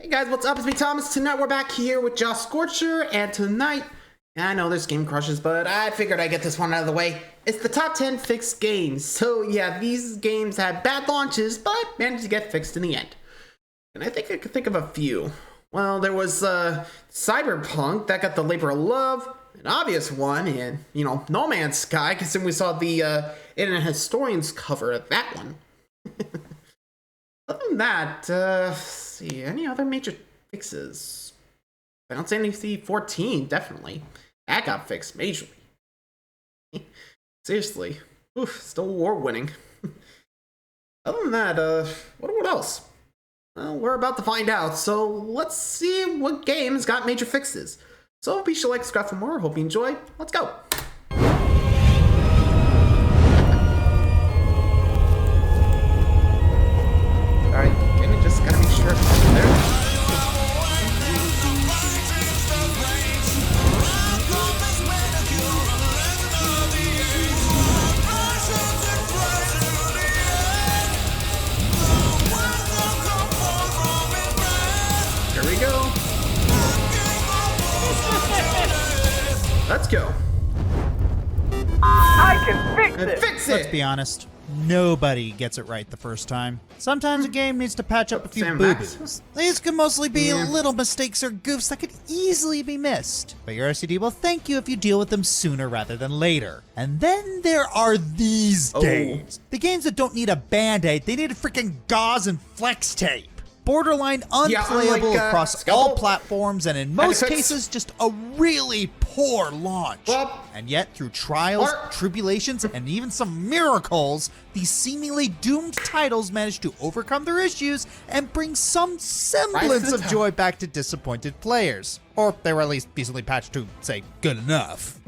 Hey guys, what's up? It's me, Thomas. Tonight we're back here with Josh Scorcher, and tonight, I know there's game crushes, but I figured I'd get this one out of the way. It's the top 10 fixed games. So yeah, these games had bad launches, but managed to get fixed in the end. And I think I could think of a few. Well, there was Cyberpunk, that got the labor of love, an obvious one, and, No Man's Sky, because then we saw the Internet Historians cover of that one. Other than that, let's see, any other major fixes? Final Fantasy XIV, definitely. That got fixed majorly. Seriously. Oof, still award-winning. Other than that, what else? Well, we're about to find out, so let's see what games got major fixes. So be sure to like, subscribe for more. Hope you enjoy. Let's go! Alright, again, just gotta make sure it's there. Here we go. Let's go. I can fix it! Fix it! Let's be honest, nobody gets it right the first time. Sometimes a game needs to patch up a few Sam boo-boos. These can mostly be little mistakes or goofs that could easily be missed. But your RCD will thank you if you deal with them sooner rather than later. And then there are these games. The games that don't need a band-aid, they need a freaking gauze and flex tape. Borderline unplayable across all platforms, and in most cases, just a really poor launch. And yet, through trials, tribulations, and even some miracles, these seemingly doomed titles managed to overcome their issues and bring some semblance of joy back to disappointed players. Or they were at least decently patched to, say, good enough.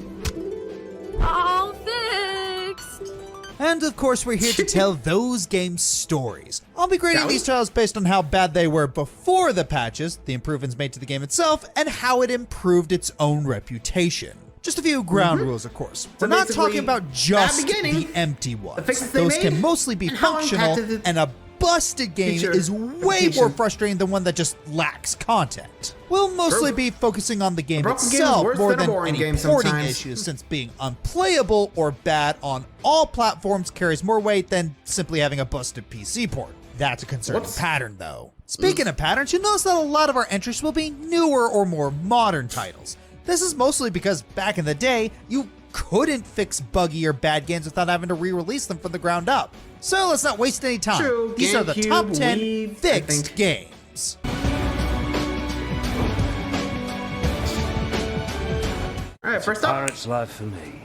All fixed! And of course, we're here to tell those games' stories. I'll be grading these titles based on how bad they were before the patches, the improvements made to the game itself, and how it improved its own reputation. Just a few ground rules, of course. We're not talking about just the empty ones. Those can mostly be functional, and a busted game is way more frustrating than one that just lacks content. We'll mostly be focusing on the game itself more than any porting issues, since being unplayable or bad on all platforms carries more weight than simply having a busted PC port. That's a concerning pattern, though. Speaking of patterns, you'll notice that a lot of our entries will be newer or more modern titles. This is mostly because back in the day, you couldn't fix buggy or bad games without having to re-release them from the ground up. So let's not waste any time. These are the top 10 fixed games. Alright, first up. Pirate's life for me.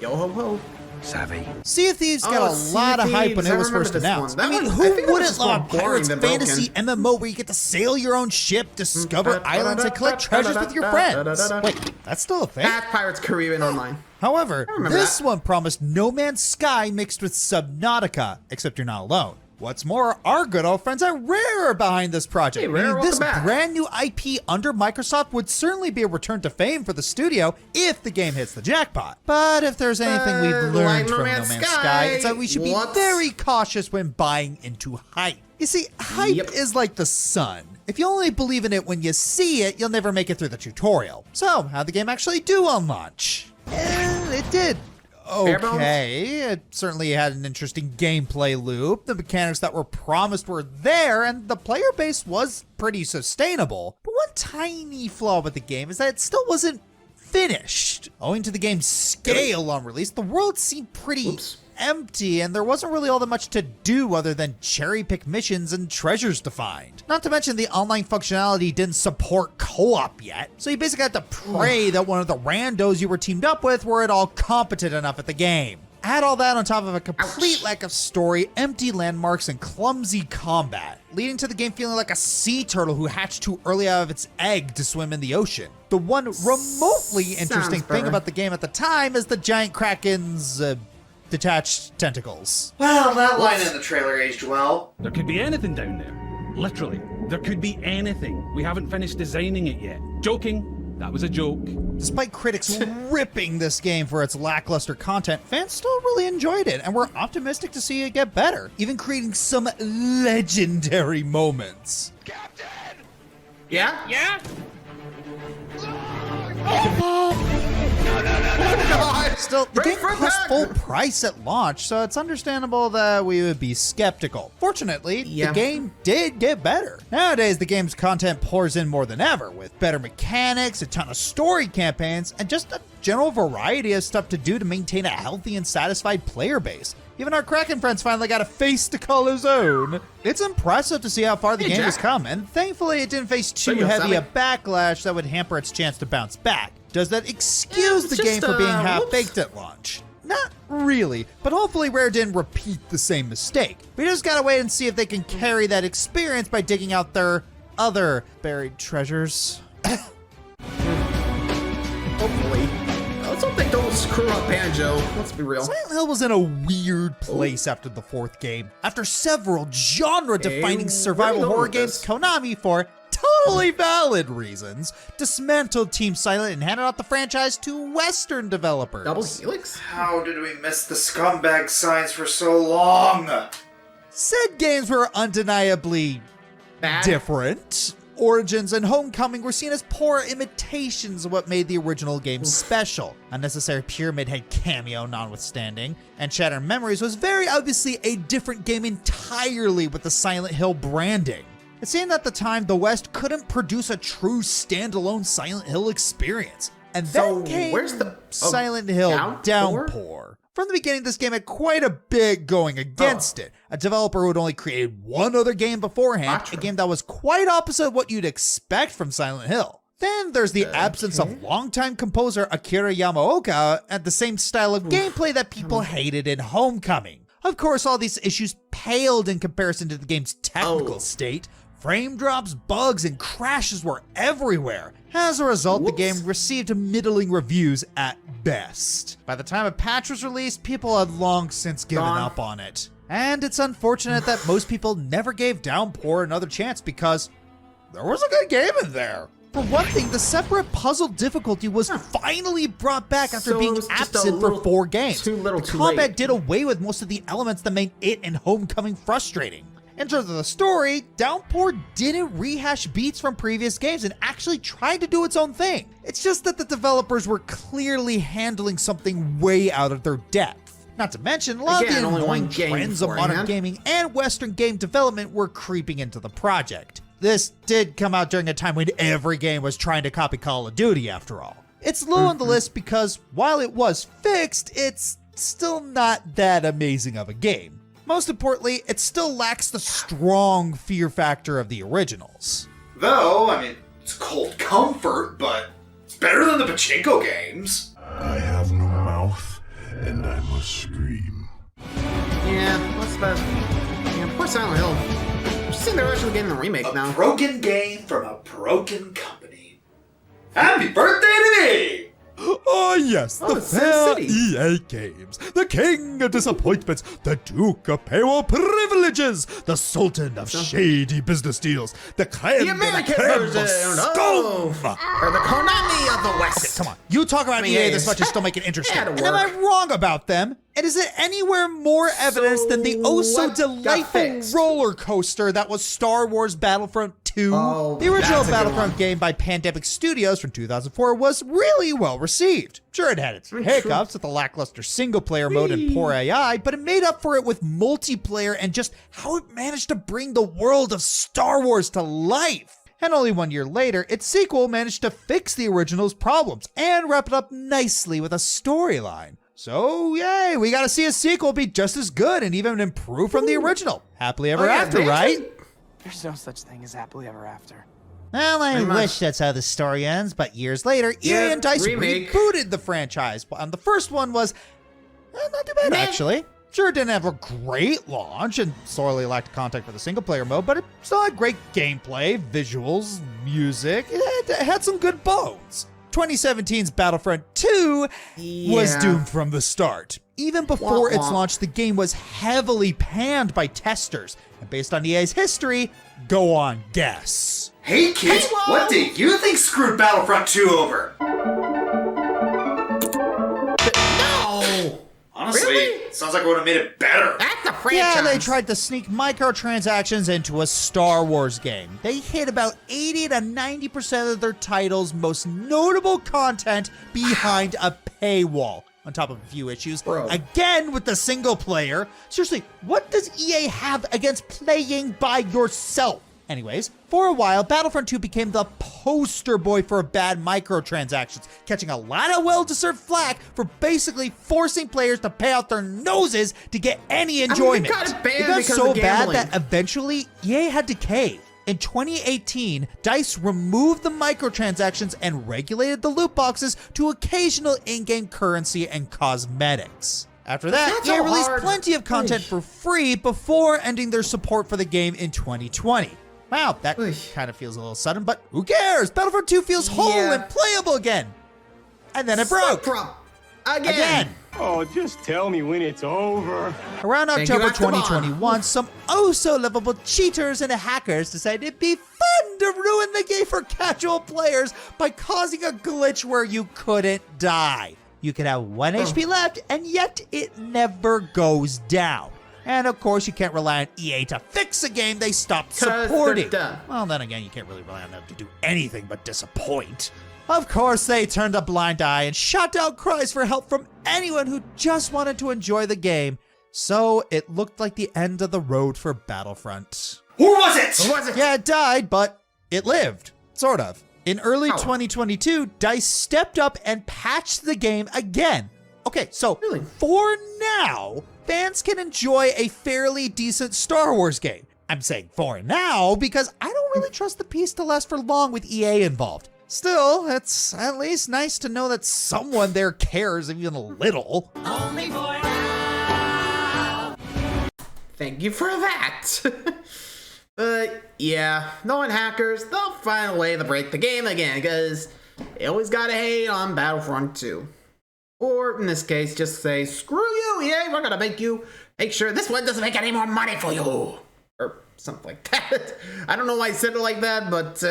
Yo ho ho. Savvy. Sea of Thieves got a lot of hype when it was first announced. I mean, who wouldn't love a Pirates fantasy MMO where you get to sail your own ship, discover islands, and collect treasures with your friends? Wait, that's still a thing? That's Pirates Caribbean Online. However, this one promised No Man's Sky mixed with Subnautica, except you're not alone. What's more, our good old friends at Rare are behind this project. Hey, Rare, this brand new IP under Microsoft would certainly be a return to fame for the studio if the game hits the jackpot. But if there's anything we've learned from No Man's Sky, it's that we should be very cautious when buying into hype. You see, hype is like the sun. If you only believe in it when you see it, you'll never make it through the tutorial. So, how'd the game actually do on launch? It did. Okay, it certainly had an interesting gameplay loop. The mechanics that were promised were there, and the player base was pretty sustainable. But one tiny flaw with the game is that it still wasn't finished. Owing to the game's scale on release, the world seemed pretty empty, and there wasn't really all that much to do other than cherry-pick missions and treasures to find. Not to mention the online functionality didn't support co-op yet, so you basically had to pray that one of the randos you were teamed up with were at all competent enough at the game. Add all that on top of a complete lack of story, empty landmarks, and clumsy combat, leading to the game feeling like a sea turtle who hatched too early out of its egg to swim in the ocean. The one remotely interesting thing about the game at the time is the giant kraken's detached tentacles. Well, that line in the trailer aged well. There could be anything down there. Literally. There could be anything. We haven't finished designing it yet. Joking. That was a joke. Despite critics ripping this game for its lackluster content, fans still really enjoyed it, and we're optimistic to see it get better, even creating some legendary moments. Captain! Yeah? Yeah? Still, the Break game for cost attack! full price at launch, so it's understandable that we would be skeptical. Fortunately, Yeah. the game did get better. Nowadays, the game's content pours in more than ever, with better mechanics, a ton of story campaigns, and just a general variety of stuff to do to maintain a healthy and satisfied player base. Even our Kraken friends finally got a face to call his own. It's impressive to see how far the Hey, game Jack. has come, and thankfully it didn't face too you, heavy a Sally. backlash that would hamper its chance to bounce back. Does that excuse the just, game for being whoops. half-baked at launch? Not really, but hopefully Rare didn't repeat the same mistake. We just gotta wait and see if they can carry that experience by digging out their other buried treasures. Hopefully. Let's hope they don't screw up Banjo. Let's be real. Silent Hill was in a weird place after the fourth game. After several genre-defining Hey, survival where are you horror going with games, this? Konami, for totally valid reasons, dismantled Team Silent and handed out the franchise to Western developers. Double Helix? How did we miss the scumbag signs for so long? Said games were undeniably Bad. different. Origins and Homecoming were seen as poor imitations of what made the original game special. Unnecessary Pyramid Head cameo notwithstanding, and Shattered Memories was very obviously a different game entirely with the Silent Hill branding. It seemed at the time the West couldn't produce a true standalone Silent Hill experience. And So, then came where's the- Silent Hill Downpour? Downpour. From the beginning, this game had quite a bit going against it. A developer who had only created one other game beforehand, Gotcha. a game that was quite opposite of what you'd expect from Silent Hill. Then there's the absence of longtime composer Akira Yamaoka and the same style of gameplay that people hated in Homecoming. Of course, all these issues paled in comparison to the game's technical state. Frame drops, bugs, and crashes were everywhere. As a result, the game received middling reviews at best. By the time a patch was released, people had long since given Gone. up on it. And it's unfortunate that most people never gave Downpour another chance because there was a good game in there. For one thing, the separate puzzle difficulty was finally brought back after So it being was just a absent little for 4 games. too little the too combat late. did away with most of the elements that made it and Homecoming frustrating. In terms of the story, Downpour didn't rehash beats from previous games and actually tried to do its own thing. It's just that the developers were clearly handling something way out of their depth. Not to mention, a lot Again, of the only one annoying game trends of modern beforehand. gaming and Western game development were creeping into the project. This did come out during a time when every game was trying to copy Call of Duty, after all. It's low on the list because, while it was fixed, it's still not that amazing of a game. Most importantly, it still lacks the strong fear factor of the originals. Though, I mean, it's cold comfort, but it's better than the pachinko games. I have no mouth, and I must scream. Yeah, what's that? Yeah, poor Silent Hill. I'm just seeing they're actually getting the remake A now. broken game from a broken company. Happy birthday to me! Oh yes, Oh, the it's Sin fair City. EA games, the king of disappointments, the duke of paywall privileges, the sultan of shady business deals, the creme The de la American creme of version, scum. or the Konami of the West. Come on, you talk about EA this yes. much and still make it interesting. Had to And am I work. wrong about them? And is it anywhere more evidence than the oh so what got delightful fixed? roller coaster that was Star Wars Battlefront 2? Oh, the original that's a good Battlefront one. game by Pandemic Studios from 2004 was really well received. Sure, it had its hiccups with the lackluster single-player mode and poor AI, but it made up for it with multiplayer and just how it managed to bring the world of Star Wars to life. And only 1 year later, its sequel managed to fix the original's problems and wrap it up nicely with a storyline. So, yay, we gotta see a sequel be just as good and even improve from the original. Happily ever yeah, after, they right? actually- There's no such thing as happily ever after. Well, I Pretty much. wish that's how the story ends, but years later, Yeah, EA and DICE remake. rebooted the franchise. And the first one was not too bad, Meh. actually. Sure, it didn't have a great launch and sorely lacked content for the single-player mode, but it still had great gameplay, visuals, music. It had some good bones. 2017's Battlefront 2 was Yeah. doomed from the start. Even before Wah, its wah. launch, the game was heavily panned by testers. And based on EA's history, go on, guess. Hey kids, Hey, what do you think screwed Battlefront 2 over? No! Honestly, Really? sounds like it would have made it better. That's the franchise. Yeah, they tried to sneak microtransactions into a Star Wars game. They hid about 80 to 90% of their titles' most notable content behind a paywall, on top of a few issues. Bro. Again with the single player. Seriously, what does EA have against playing by yourself? Anyways, for a while, Battlefront 2 became the poster boy for bad microtransactions, catching a lot of well-deserved flack for basically forcing players to pay out their noses to get any enjoyment. got it banned It got because so of bad gambling. that eventually EA had to cave. In 2018, DICE removed the microtransactions and regulated the loot boxes to occasional in-game currency and cosmetics. After that, That's EA so released hard. plenty of content for free before ending their support for the game in 2020. Wow, that kind of feels a little sudden, but who cares? Battlefront 2 feels whole Yeah. and playable again. And then it broke. Again. Oh, just tell me when it's over. Around Thank you, October Dr. Bond. 2021, some oh-so-lovable cheaters and hackers decided it'd be fun to ruin the game for casual players by causing a glitch where you couldn't die. You could have 1 HP left, and yet it never goes down. And of course, you can't rely on EA to fix a game they stopped 'Cause they're supporting. done. Well, then again, you can't really rely on them to do anything but disappoint. Of course, they turned a blind eye and shot out cries for help from anyone who just wanted to enjoy the game. So it looked like the end of the road for Battlefront. Or was it? Or was it? Yeah, it died, but it lived. Sort of. In early Oh. 2022, DICE stepped up and patched the game again. Okay, so Really? for now, fans can enjoy a fairly decent Star Wars game. I'm saying for now because I don't really trust the peace to last for long with EA involved. Still, it's at least nice to know that someone there cares even a little. Thank you for that. But yeah, knowing hackers, they'll find a way to break the game again because they always gotta hate on Battlefront 2. Or in this case, just say, screw you, EA, we're gonna make sure this one doesn't make any more money for you. Or something like that. I don't know why I said it like that, but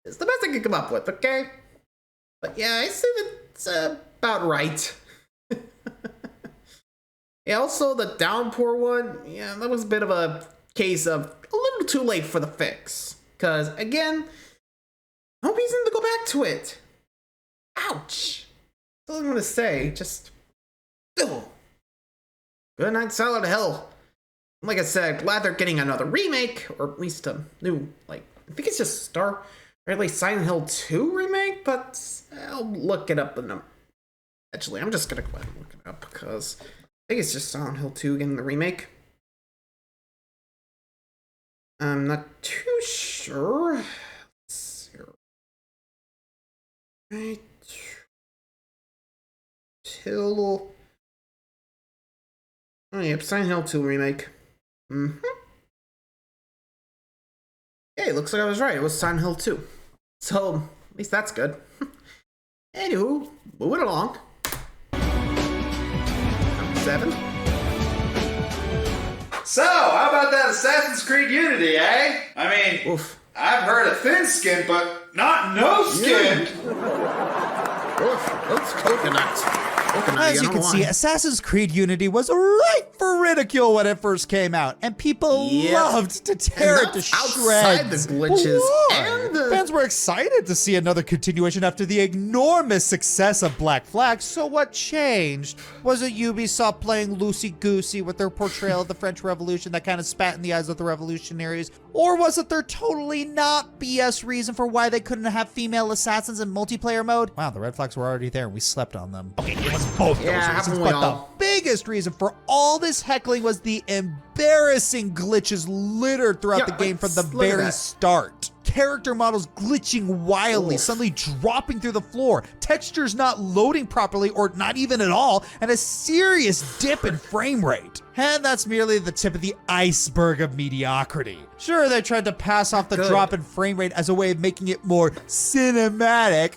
it's the best I could come up with, okay? But yeah, I see that's about right. Yeah, also the Downpour one, yeah, that was a bit of a case of a little too late for the fix. Because, again, no reason to go back to it. Ouch. That's all I'm gonna say. Just, ugh. Good night, Silent Hill. Like I said, glad they're getting another remake, or at least a new, like, I think it's just or at least Silent Hill 2 remake, but I'll look it up in a... Actually, I'm just gonna go ahead and look it up, because I think it's just Silent Hill 2 getting the remake. I'm not too sure. Let's see. Right. Till... Oh, yep, Silent Hill 2 remake. Mm-hmm. Yeah, it looks like I was right. It was Silent Hill 2. So, at least that's good. Anywho, moving along. Number 7. So, how about that Assassin's Creed Unity, eh? I mean, Oof. I've heard of thin skin, but not no skin. Oof. That's coconut. As you can see, Assassin's Creed Unity was ripe for ridicule when it first came out, and people Yep. loved to tear it to that's outside shreds. the glitches Why? and the- Fans were excited to see another continuation after the enormous success of Black Flag, so what changed? Was it Ubisoft playing loosey-goosey with their portrayal of the French Revolution that kind of spat in the eyes of the revolutionaries? Or was it their totally not BS reason for why they couldn't have female assassins in multiplayer mode? Wow, the red flags were already there and we slept on them. Okay, it was both Yeah, those reasons, haven't we but all? the biggest reason for all this heckling was the embarrassing glitches littered throughout Yeah, the game from the look at very that. start. Character models glitching wildly, Oof. suddenly dropping through the floor, textures not loading properly or not even at all, and a serious dip in frame rate. And that's merely the tip of the iceberg of mediocrity. Sure, they tried to pass off the Good. drop in frame rate as a way of making it more cinematic.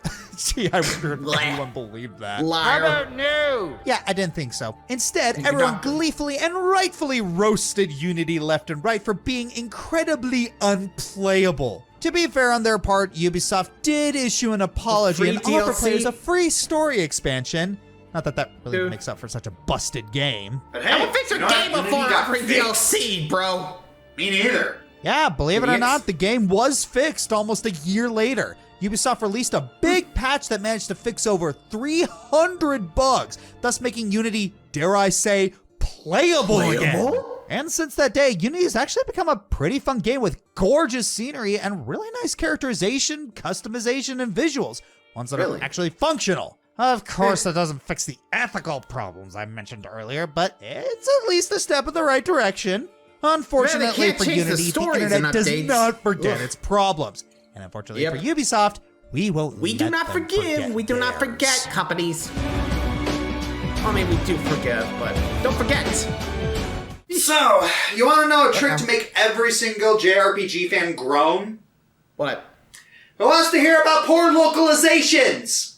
Gee, I wonder if Blech. anyone believed that. Liar. Yeah, I didn't think so. Instead, Thank you, everyone Doctor. gleefully and rightfully roasted Unity left and right for being incredibly unplayable. To be fair on their part, Ubisoft did issue an apology free and offer DLC? players a free story expansion, Not that that really Dude. makes up for such a busted game. But I hey, would fix your you know, game Unity before got offering fixed. DLC, bro. Me neither. Yeah, believe it or Idiots. not, the game was fixed almost a year later. Ubisoft released a big patch that managed to fix over 300 bugs, thus making Unity, dare I say, playable again. And since that day, Unity has actually become a pretty fun game with gorgeous scenery and really nice characterization, customization, and visuals. Ones that Really? are actually functional. Of course, that doesn't fix the ethical problems I mentioned earlier, but it's at least a step in the right direction. Unfortunately can't for change the Unity, the stories internet and does updates. not forget Ugh. its problems. And unfortunately Yep. for Ubisoft, we won't We do let not them forgive. forget We do not theirs. forget, companies. I mean, we do forgive, but don't forget. So, you want to know a trick to make every single JRPG fan groan? What? Who wants to hear about poor localizations?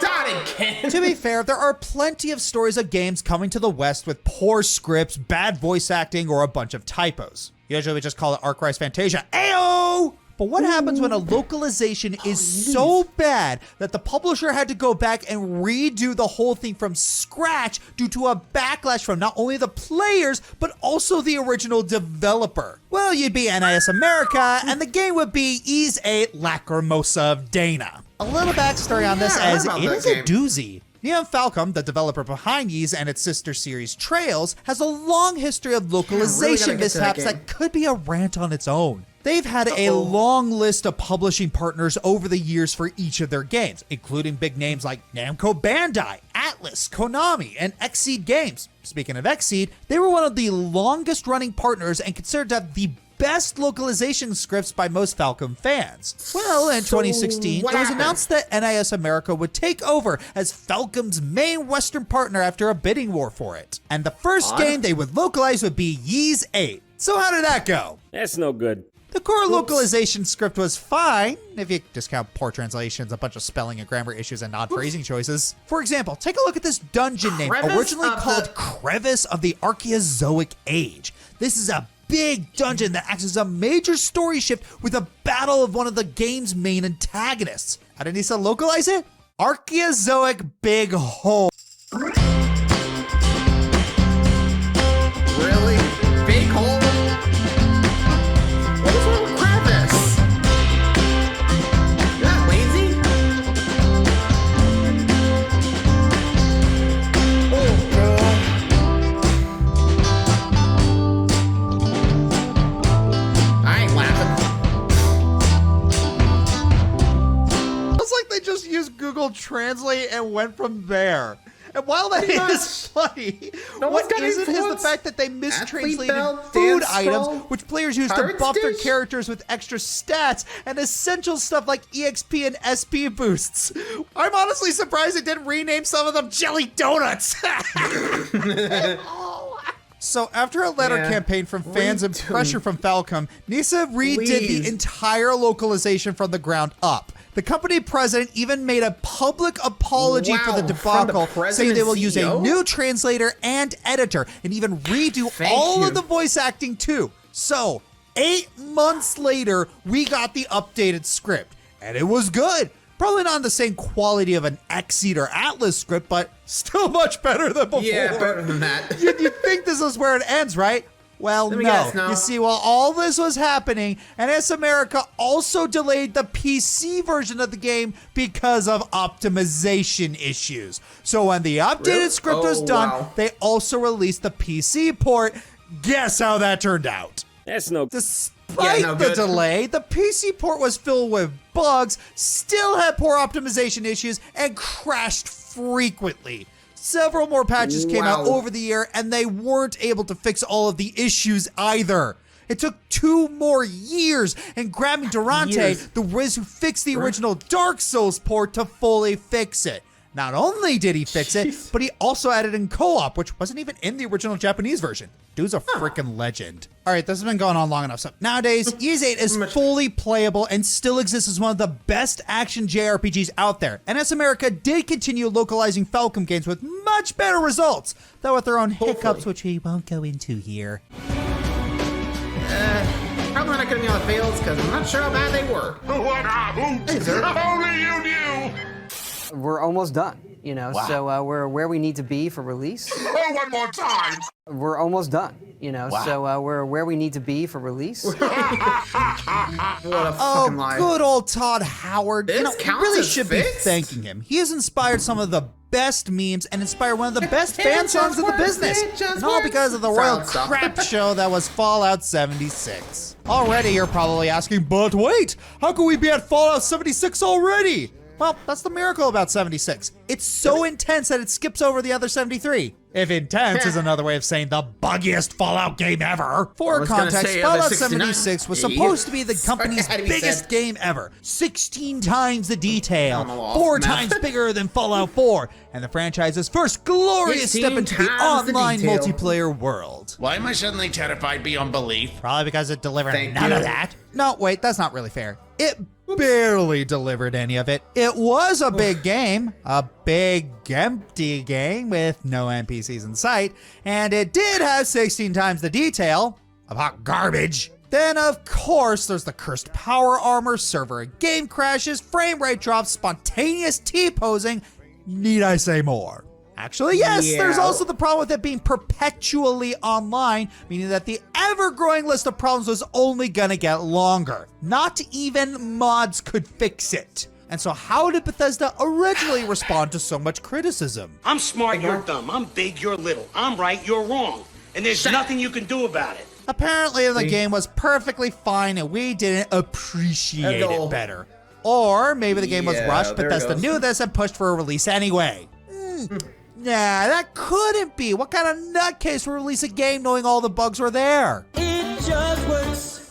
Done again. To be fair, there are plenty of stories of games coming to the West with poor scripts, bad voice acting, or a bunch of typos. Usually we just call it Arc-Rise Fantasia. Ayo! But what happens when a localization is so bad that the publisher had to go back and redo the whole thing from scratch due to a backlash from not only the players, but also the original developer? Well, you'd be NIS America, and the game would be Ys 8 Lacrimosa of Dana. A little backstory on this, Yeah, I heard as about it that is a game. doozy. Neon Falcom, the developer behind Ys and its sister series Trails, has a long history of localization get to that mishaps game. that could be a rant on its own. They've had a long list of publishing partners over the years for each of their games, including big names like Namco Bandai, Atlas, Konami, and Xseed Games. Speaking of Xseed, they were one of the longest running partners and considered to have the best localization scripts by most Falcom fans. Well, in 2016, what it was happened? announced that NIS America would take over as Falcom's main Western partner after a bidding war for it. And the first game they would localize would be Ys 8. So how did that go? That's no good. The core localization script was fine, if you discount poor translations, a bunch of spelling and grammar issues, and odd phrasing choices. For example, take a look at this dungeon name, Crevice originally of called the- Crevice of the Archaeozoic Age. This is a big dungeon that acts as a major story shift with a battle of one of the game's main antagonists. How did Nisa localize it? Archaeozoic Big Hole. Really? Big hole? What is wrong with crevice? You're not lazy? Oh, God. I ain't laughing. It's like they just used Google Translate and went from there. And while that is funny, No what one's got isn't is the influence. fact that they mistranslated belt, food dance items, scroll, which players use to pirate buff their dish? characters with extra stats and essential stuff like EXP and SP boosts. I'm honestly surprised it didn't rename some of them Jelly Donuts. So after a letter Yeah. campaign from fans and Redo. pressure from Falcom, Nisa redid Please. the entire localization from the ground up. The company president even made a public apology for the Wow, from the debacle, president saying they will use a CEO? new translator and editor, and even redo Thank all you. of the voice acting too. So, 8 months later, we got the updated script, and it was good. Probably not the same quality of an Xseed or Atlas script, but still much better than before. Yeah, better than that. You'd think this is where it ends, right? Well, Let me no. guess, no. You see, while all this was happening, NS America also delayed the PC version of the game because of optimization issues. So when the updated Really? script was Oh, done, wow. they also released the PC port. Guess how that turned out? That's no. Despite no the good. delay, the PC port was filled with bugs, still had poor optimization issues, and crashed frequently. Several more patches came out Wow. over the year, and they weren't able to fix all of the issues either. It took 2 more years, and grabbing Durante, Years. the Riz who fixed the original Dark Souls port, to fully fix it. Not only did he fix it, but he also added in co-op, which wasn't even in the original Japanese version. Dude's a freaking legend. All right, this has been going on long enough. So nowadays, Ys 8 is fully playable and still exists as one of the best action JRPGs out there. NS America did continue localizing Falcom games with much better results, though with their own hiccups, which we won't go into here. Probably not gonna be on the fails because I'm not sure how bad they were. What happened? Hey, sir. Only you knew. We're almost done, you know, so we're where we need to be for release. Oh, one more time! We're almost done, you know, so we're where we need to be for release. What a fucking lie. Good old Todd Howard. This You counts really as should fixed? be thanking him. He has inspired some of the best memes and inspired one of the best fan songs in the business. And all because of the royal crap show that was Fallout 76. Already you're probably asking, but wait, how can we be at Fallout 76 already? Well, that's the miracle about 76. It's so intense that it skips over the other 73. If intense is another way of saying the buggiest Fallout game ever. For context, Fallout 76 was supposed to be the company's biggest game ever. 16 times the detail, 4 times bigger than Fallout 4, and the franchise's first glorious step into the online multiplayer world. Why am I suddenly terrified beyond belief? Probably because it delivered none of that. No, wait, that's not really fair. It barely delivered any of it. It was a big game, a big empty game with no NPCs in sight, and it did have 16 times the detail of hot garbage. Then, of course, there's the cursed power armor, server and game crashes, frame rate drops, spontaneous T-posing. Need I say more? Actually, yes, there's also the problem with it being perpetually online, meaning that the ever-growing list of problems was only gonna get longer. Not even mods could fix it. And so how did Bethesda originally respond to so much criticism? I'm smart, you're dumb. I'm big, you're little. I'm right, you're wrong. And there's nothing you can do about it. Apparently the game was perfectly fine and we didn't appreciate it better. Or maybe the game was rushed, Bethesda knew this and pushed for a release anyway. Nah, that couldn't be. What kind of nutcase would release a game knowing all the bugs were there? It just works.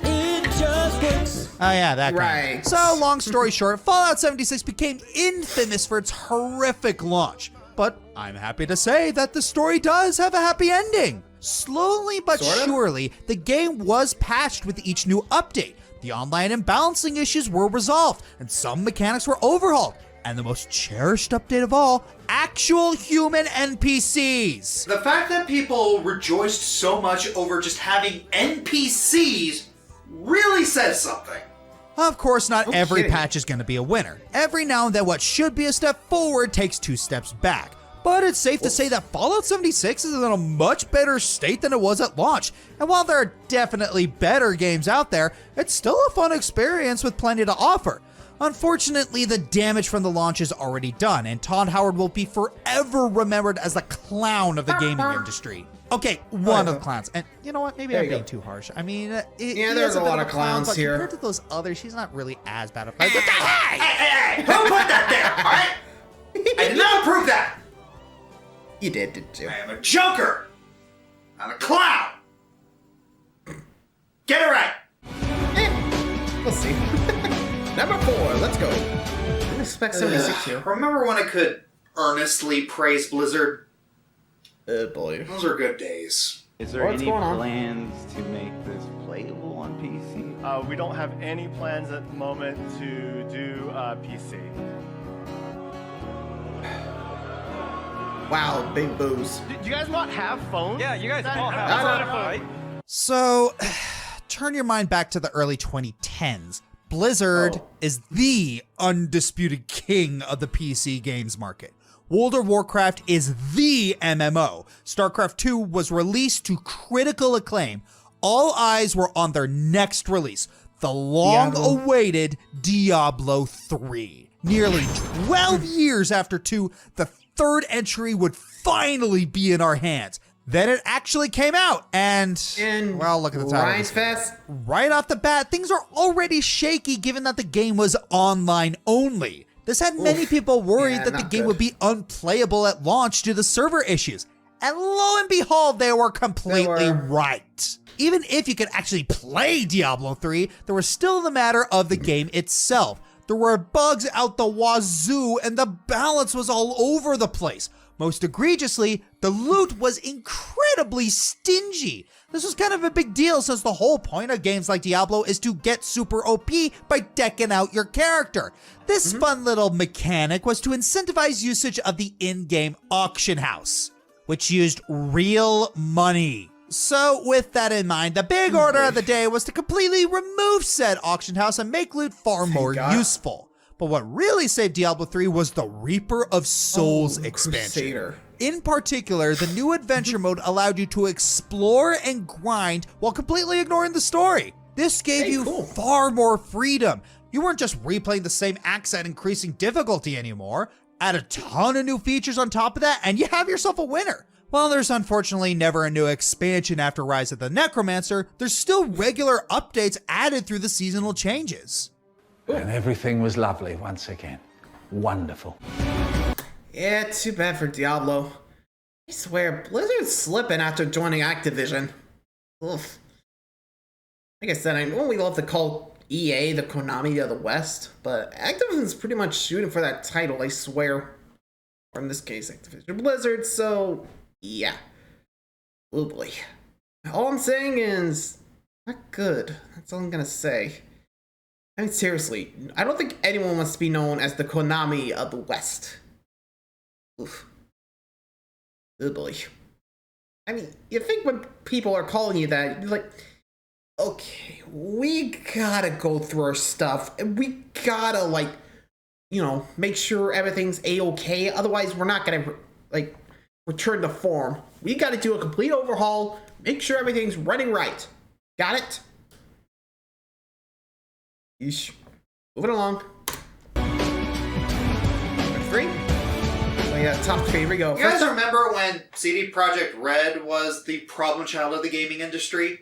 It just works. Oh yeah, that guy. Right. So long story short, Fallout 76 became infamous for its horrific launch. But I'm happy to say that the story does have a happy ending. Slowly but surely, the game was patched with each new update. The online and balancing issues were resolved, and some mechanics were overhauled. And the most cherished update of all, actual human NPCs. The fact that people rejoiced so much over just having NPCs really says something. Of course, not every patch is going to be a winner. Every now and then what should be a step forward takes 2 steps back. But it's safe to say that Fallout 76 is in a much better state than it was at launch. And while there are definitely better games out there, it's still a fun experience with plenty to offer. Unfortunately, the damage from the launch is already done, and Todd Howard will be forever remembered as the clown of the gaming industry. Okay, one of the clowns. And you know what? Maybe I'm being too harsh. I mean, there's a lot of clowns but here. compared to those others, she's not really as bad of a Hey! Who put that there, alright? I did not approve that! You didn't you? I am a joker! Not a clown! Get it right! We'll see. Number 4, let's go. I didn't expect 76 here. Remember when I could earnestly praise Blizzard? Oh boy. Those are good days. Is there any plans to make this playable on PC? We don't have any plans at the moment to do PC. Wow, big boos. Do you guys not have phones? Yeah, you guys all have phones. So, turn your mind back to the early 2010s. Blizzard is the undisputed king of the PC games market. World of Warcraft is the MMO. StarCraft 2 was released to critical acclaim. All eyes were on their next release, the long-awaited Diablo 3. Nearly 12 years after 2, the third entry would finally be in our hands. Then it actually came out, and well, look at the title. Right off the bat, things are already shaky given that the game was online only. This had many people worried that the game would be unplayable at launch due to server issues. And lo and behold, they were completely right. Even if you could actually play Diablo 3, there was still the matter of the game itself. There were bugs out the wazoo, and the balance was all over the place. Most egregiously, the loot was incredibly stingy. This was kind of a big deal since the whole point of games like Diablo is to get super OP by decking out your character. This fun little mechanic was to incentivize usage of the in-game auction house, which used real money. So with that in mind, the big order of the day was to completely remove said auction house and make loot far more useful. But what really saved Diablo 3 was the Reaper of Souls expansion. Crusader. In particular, the new adventure mode allowed you to explore and grind while completely ignoring the story. This gave you far more freedom. You weren't just replaying the same acts at increasing difficulty anymore. Add a ton of new features on top of that, and you have yourself a winner. While there's unfortunately never a new expansion after Rise of the Necromancer, there's still regular updates added through the seasonal changes. And everything was lovely once again. Wonderful. Yeah, too bad for Diablo. I swear, Blizzard's slipping after joining Activision. Oof. Like I said, I know we love to call EA the Konami of the West, but Activision's pretty much shooting for that title, I swear. Or in this case, Activision Blizzard, so yeah. Oh boy. All I'm saying is, not good. That's all I'm gonna say. I mean, seriously, I don't think anyone wants to be known as the Konami of the West. Oof. Oh boy. I mean, you think when people are calling you that, you're like, okay, we gotta go through our stuff, and we gotta, like, you know, make sure everything's A-okay, otherwise we're not gonna, like, return to form. We gotta do a complete overhaul, make sure everything's running right. Got it? Yeesh. Moving along. Number 3? Oh yeah, top 3, here we go. You guys remember when CD Projekt Red was the problem child of the gaming industry?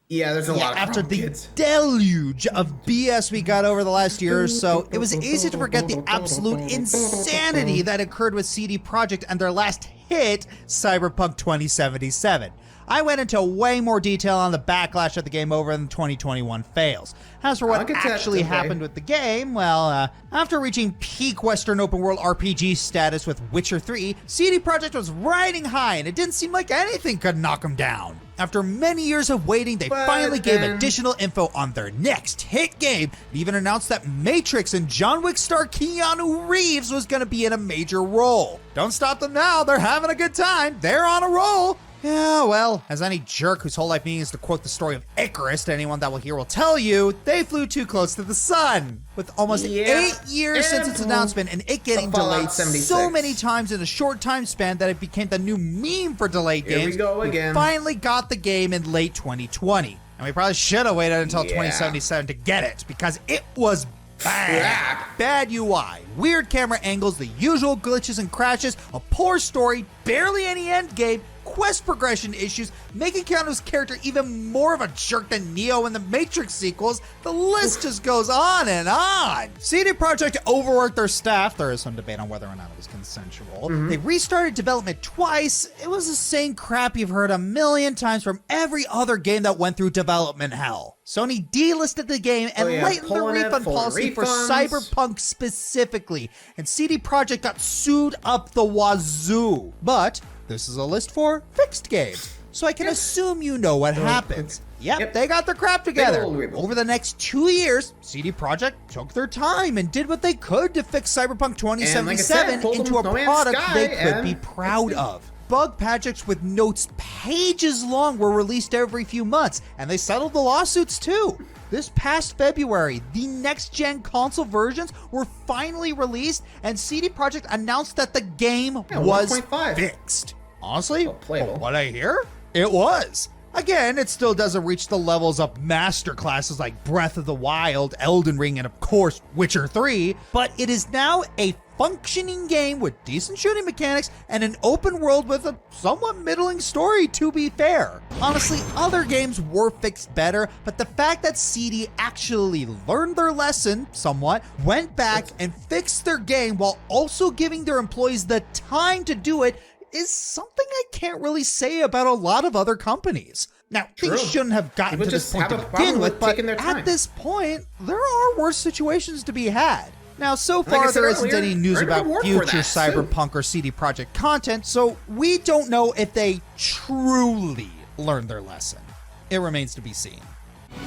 Yeah, there's a lot of after the kids. deluge of BS we got over the last year or so, it was easy to forget the absolute insanity that occurred with CD Projekt and their last hit, Cyberpunk 2077. I went into way more detail on the backlash of the game over the 2021 fails. As for what actually happened with the game, well, after reaching peak Western open world RPG status with Witcher 3, CD Projekt was riding high and it didn't seem like anything could knock them down. After many years of waiting, they finally gave additional info on their next hit game. They even announced that Matrix and John Wick star Keanu Reeves was going to be in a major role. Don't stop them now, they're having a good time, they're on a roll. Yeah, well, as any jerk whose whole life means to quote the story of Icarus to anyone that will hear will tell you, they flew too close to the sun. With almost 8 years since its announcement and it getting delayed so many times in a short time span that it became the new meme for delayed games, we finally got the game in late 2020. And we probably should have waited until 2077 to get it, because it was bad. Bad UI, weird camera angles, the usual glitches and crashes, a poor story, barely any end game, quest progression issues, making Keanu's character even more of a jerk than Neo in the Matrix sequels. The list just goes on and on. CD Projekt overworked their staff. There is some debate on whether or not it was consensual. They restarted development twice. It was the same crap you've heard a million times from every other game that went through development hell. Sony delisted the game and lightened the refund policy for Cyberpunk specifically, and CD Projekt got sued up the wazoo. But this is a list for fixed games, so I can assume you know what happens. Yep, they got their crap together. Over the next 2 years, CD Projekt took their time and did what they could to fix Cyberpunk 2077 into a product they could be proud of. Bug patches with notes pages long were released every few months, and they settled the lawsuits too. This past February, the next-gen console versions were finally released, and CD Projekt announced that the game was fixed. Honestly, from what I hear, it was. Again, it still doesn't reach the levels of master classes like Breath of the Wild, Elden Ring, and of course, Witcher 3, but it is now a functioning game with decent shooting mechanics and an open world with a somewhat middling story, to be fair. Honestly, other games were fixed better, but the fact that CD actually learned their lesson somewhat, went back and fixed their game while also giving their employees the time to do it is something I can't really say about a lot of other companies. Now, things shouldn't have gotten to this point to begin with, but at this point, there are worse situations to be had. Now, so far, there isn't any news about future Cyberpunk or CD Projekt content, so we don't know if they truly learned their lesson. It remains to be seen.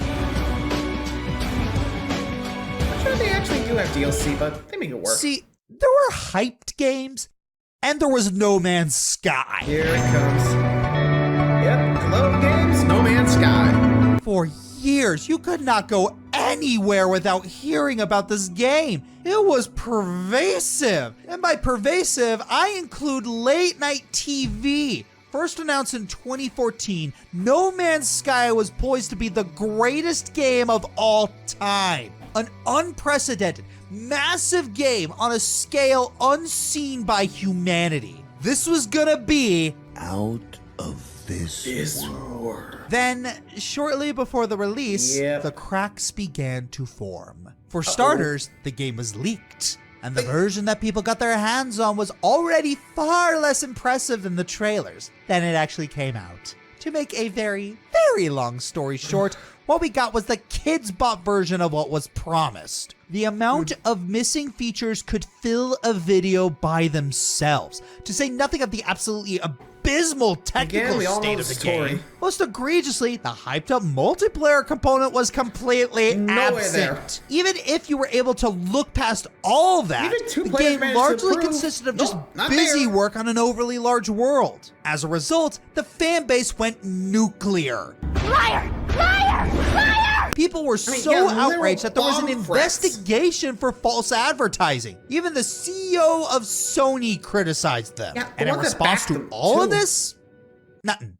I'm sure they actually do have DLC, but they make it work. See, there were hyped games, and there was No Man's Sky. Here it comes. Yep, hello games, No Man's Sky. For years, you could not go anywhere without hearing about this game. It was pervasive. And by pervasive, I include late night TV. First announced in 2014, No Man's Sky was poised to be the greatest game of all time. An unprecedented, massive game on a scale unseen by humanity. This was gonna be Out of this world. Then, shortly before the release, the cracks began to form. For starters, the game was leaked, and the version that people got their hands on was already far less impressive than the trailers. Then it actually came out. To make a very, very long story short, what we got was the kids' bot version of what was promised. The amount of missing features could fill a video by themselves, to say nothing of the absolutely abysmal technical state of the game. Most egregiously, the hyped up multiplayer component was completely absent. Even if you were able to look past all that, the game largely consisted of just busy work on an overly large world. As a result, the fan base went nuclear. Liar! Liar! Liar! People were so outraged that there was an investigation for false advertising. Even the CEO of Sony criticized them. And in response to all of this, nothing.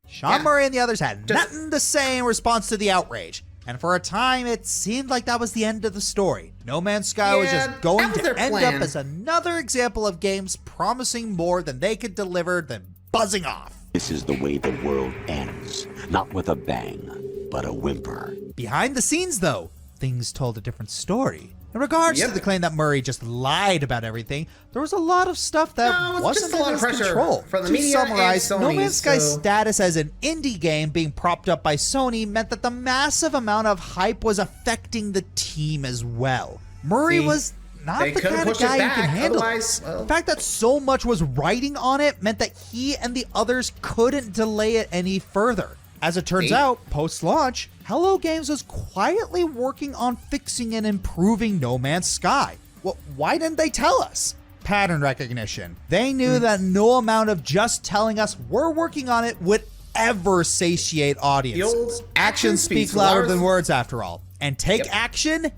Sean Murray and the others had nothing to say in response to the outrage. And for a time, it seemed like that was the end of the story. No Man's Sky was just going to end up as another example of games promising more than they could deliver, then buzzing off. This is the way the world ends. Not with a bang, but a whimper. Behind the scenes, though, things told a different story. In regards to the claim that Murray just lied about everything, there was a lot of stuff that wasn't in his control. To summarize, No Man's Sky's status as an indie game being propped up by Sony meant that the massive amount of hype was affecting the team as well. Murray was not the kind of guy who can handle it. The fact that so much was riding on it meant that he and the others couldn't delay it any further. As it turns out, post-launch, Hello Games was quietly working on fixing and improving No Man's Sky. Well, why didn't they tell us? Pattern recognition. They knew that no amount of just telling us we're working on it would ever satiate audiences. Actions speak louder than words, after all. And take action,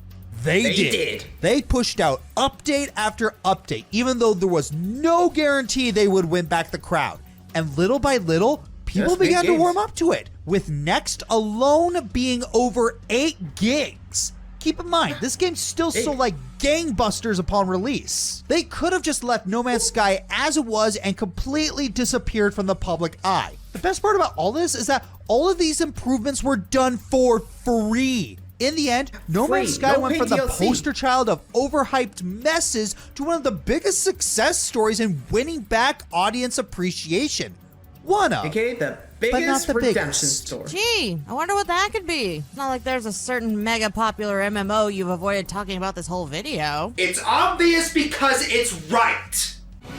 they did. They pushed out update after update, even though there was no guarantee they would win back the crowd. And little by little, people began to warm up to it, with Next alone being over 8 gigs. Keep in mind, this game still sold like gangbusters upon release. They could have just left No Man's Sky as it was and completely disappeared from the public eye. The best part about all this is that all of these improvements were done for free. In the end, No Man's Sky went from the poster child of overhyped messes to one of the biggest success stories in winning back audience appreciation. One of, the biggest redemption story. Gee, I wonder what that could be. It's not like there's a certain mega popular MMO you've avoided talking about this whole video. It's obvious because it's right.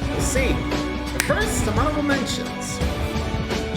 We'll see. But first, some honorable mentions.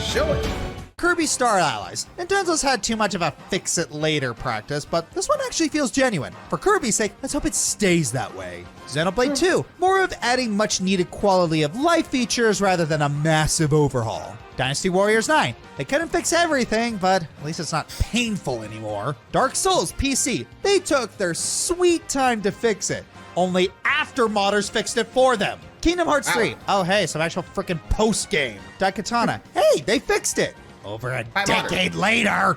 Show it. Kirby Star Allies. Nintendo's had too much of a fix-it-later practice, but this one actually feels genuine. For Kirby's sake, let's hope it stays that way. Xenoblade 2. More of adding much-needed quality of life features rather than a massive overhaul. Dynasty Warriors 9. They couldn't fix everything, but at least it's not painful anymore. Dark Souls PC. They took their sweet time to fix it. Only after modders fixed it for them. Kingdom Hearts 3. Oh hey, some actual freaking post-game. Daikatana. Hey, they fixed it. Over a decade later.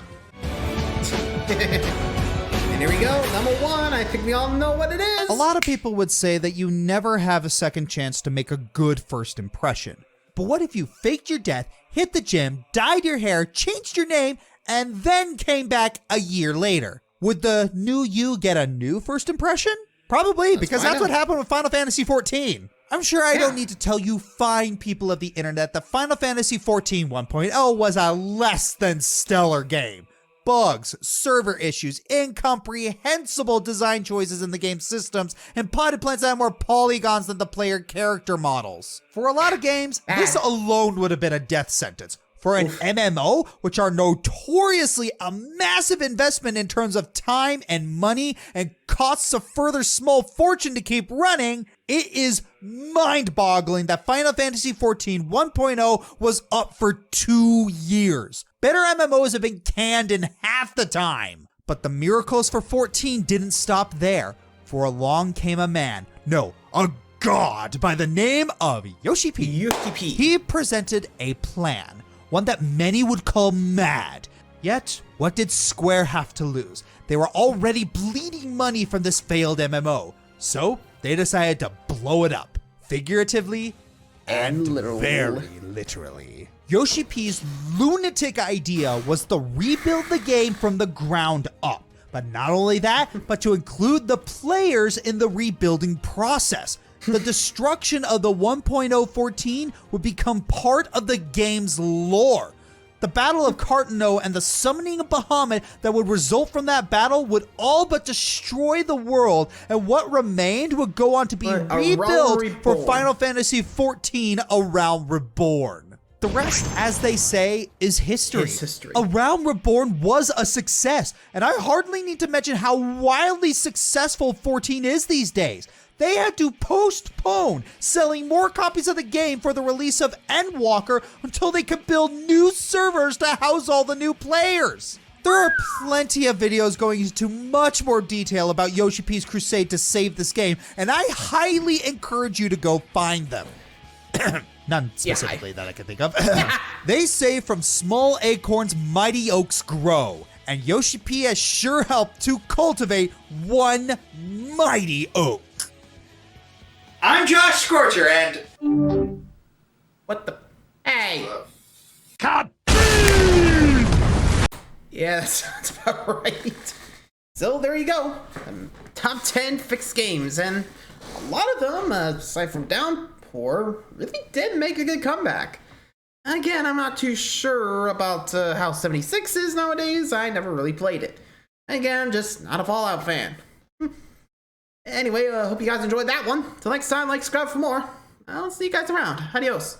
And here we go, number 1. I think we all know what it is. A lot of people would say that you never have a second chance to make a good first impression. But what if you faked your death, hit the gym, dyed your hair, changed your name, and then came back a year later? Would the new you get a new first impression? Probably, because that's what happened with Final Fantasy XIV. I'm sure I don't need to tell you fine people of the internet that Final Fantasy XIV 1.0 was a less than stellar game. Bugs, server issues, incomprehensible design choices in the game's systems, and potted plants that have more polygons than the player character models. For a lot of games, this alone would have been a death sentence. for an MMO, which are notoriously a massive investment in terms of time and money and costs a further small fortune to keep running, it is mind-boggling that Final Fantasy XIV 1.0 was up for 2 years. Better MMOs have been canned in half the time. But the miracles for 14 didn't stop there, for along came a man, no, a god by the name of Yoshi P. He presented a plan, one that many would call mad. Yet, what did Square have to lose? They were already bleeding money from this failed MMO, so they decided to blow it up, figuratively and very literally. Yoshi P's lunatic idea was to rebuild the game from the ground up. But not only that, but to include the players in the rebuilding process. The destruction of the 1.014 would become part of the game's lore. The Battle of Cartano and the summoning of Bahamut that would result from that battle would all but destroy the world, and what remained would go on to be rebuilt for Final Fantasy XIV: A Realm Reborn. The rest, as they say, is history. A Realm Reborn was a success, and I hardly need to mention how wildly successful 14 is these days. They had to postpone selling more copies of the game for the release of Endwalker until they could build new servers to house all the new players. There are plenty of videos going into much more detail about Yoshi P's crusade to save this game, and I highly encourage you to go find them. None specifically that I can think of. They say from small acorns, mighty oaks grow. And Yoshi P has sure helped to cultivate one mighty oak. I'm Josh Scorcher, and... What the... Hey! Cut! Yeah, that sounds about right. So there you go. Top 10 fixed games. And a lot of them, aside from Downpour, really did make a good comeback. Again, I'm not too sure about how 76 is nowadays. I never really played it. Again, I'm just not a Fallout fan. Anyway, hope you guys enjoyed that one. Till next time, like, subscribe for more. I'll see you guys around. Adios.